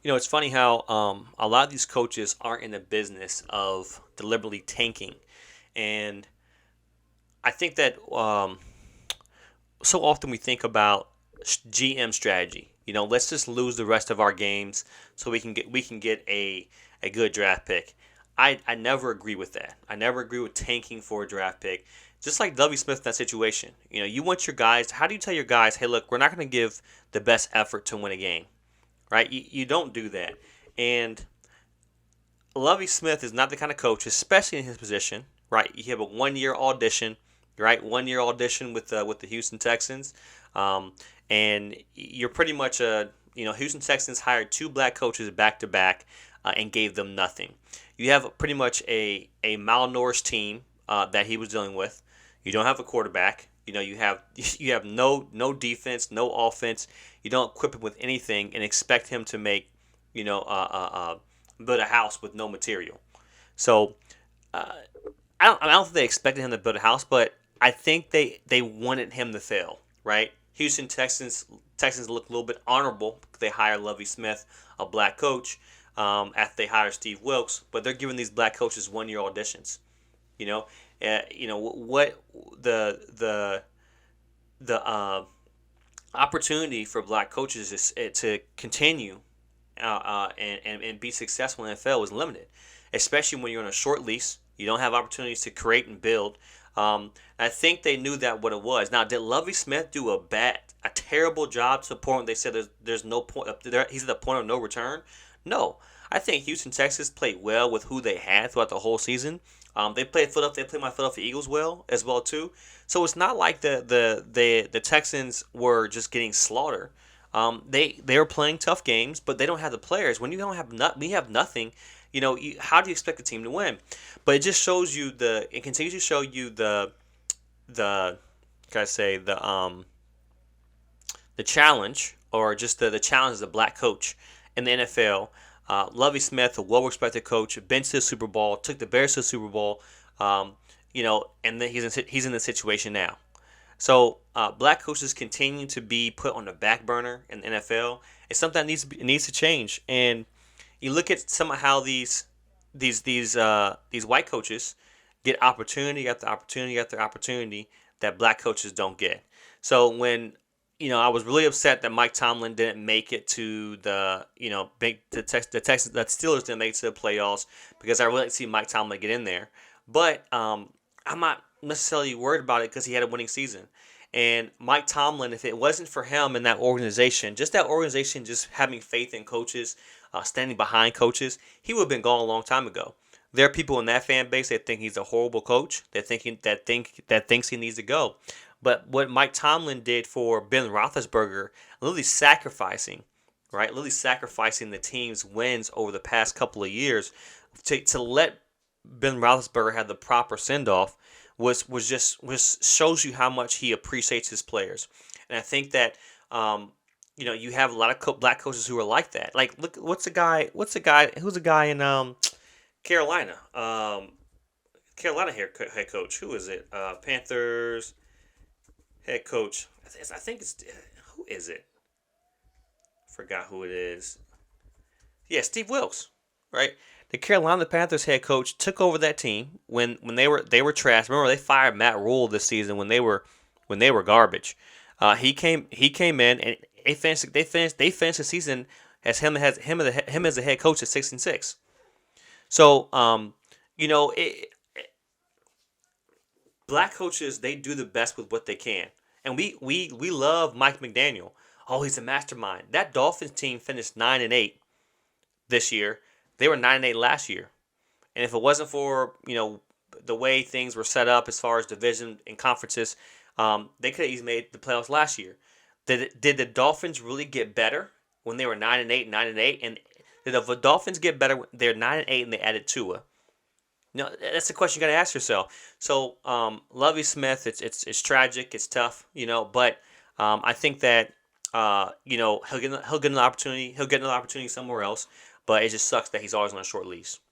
It's funny how a lot of these coaches aren't in the business of deliberately tanking, and I think that so often we think about GM strategy. Let's just lose the rest of our games so we can get a good draft pick. I never agree with that. I never agree with tanking for a draft pick. Just like Lovie Smith in that situation. You want your guys. How do you tell your guys, hey, look, we're not going to give the best effort to win a game, right? You don't do that. And Lovie Smith is not the kind of coach, especially in his position, right? You have a 1 year audition, right? 1 year audition with the Houston Texans, um, and you're pretty much Houston Texans hired two black coaches back to back and gave them nothing. You have pretty much a malnourished team that he was dealing with. You don't have a quarterback. You have no defense, no offense. You don't equip him with anything and expect him to make you know build a house with no material. So uh, I don't think they expected him to build a house, but I think they wanted him to fail, right? Houston Texans look a little bit honorable because they hire Lovie Smith, a black coach, after they hire Steve Wilkes, but they're giving these black coaches 1 year auditions. You know, what the opportunity for black coaches is to continue and be successful in the NFL was limited, especially when you're on a short lease. You don't have opportunities to create and build. I think they knew that what it was. Now, did Lovie Smith do a terrible job to the point they said there's no point? He's at the point of no return. No, I think Houston Texas played well with who they had throughout the whole season. They played Philadelphia. They played my Philadelphia Eagles well as well too. So it's not like the Texans were just getting slaughtered. They are playing tough games, but they don't have the players. When you don't have we have nothing. How do you expect the team to win? But it just shows you it continues to show you the can I say the challenge or just the challenge as a black coach in the NFL. Lovie Smith, a well-respected coach, been to the Super Bowl, took the Bears to the Super Bowl, and then he's in the situation now. So black coaches continue to be put on the back burner in the NFL. It's something that needs to change. And you look at some of how these white coaches get opportunity after opportunity after opportunity that black coaches don't get. So when I was really upset that Mike Tomlin didn't make it to the Steelers didn't make it to the playoffs because I really like to see Mike Tomlin get in there. But I'm not necessarily worried about it because he had a winning season. And Mike Tomlin, if it wasn't for him and that organization just having faith in coaches, standing behind coaches, he would have been gone a long time ago. There are people in that fan base that think he's a horrible coach. That thinks he needs to go. But what Mike Tomlin did for Ben Roethlisberger, literally sacrificing, right? Literally sacrificing the team's wins over the past couple of years to let Ben Roethlisberger have the proper send off was shows you how much he appreciates his players. And I think that you have a lot of black coaches who are like that. Like, look, who's the guy in Carolina? Carolina head coach. Who is it? Panthers head coach. I think it's who is it? Forgot who it is. Yeah, Steve Wilkes, right? The Carolina Panthers head coach took over that team when they were trash. Remember, they fired Matt Rule this season when they were garbage. He came in and they finished the season as him as a head coach at 6-6. So black coaches, they do the best with what they can, and we love Mike McDaniel. Oh, he's a mastermind. That Dolphins team finished 9-8 this year. They were 9-8 last year, and if it wasn't for the way things were set up as far as division and conferences, they could have easily made the playoffs last year. Did the Dolphins really get better when they were 9-8, 9-8, and did the Dolphins get better when they're 9-8 and they added Tua? No, that's the question you got to ask yourself. So, Lovie Smith, it's tragic, it's tough, but I think that he'll get an opportunity. He'll get another opportunity somewhere else, but it just sucks that he's always on a short lease.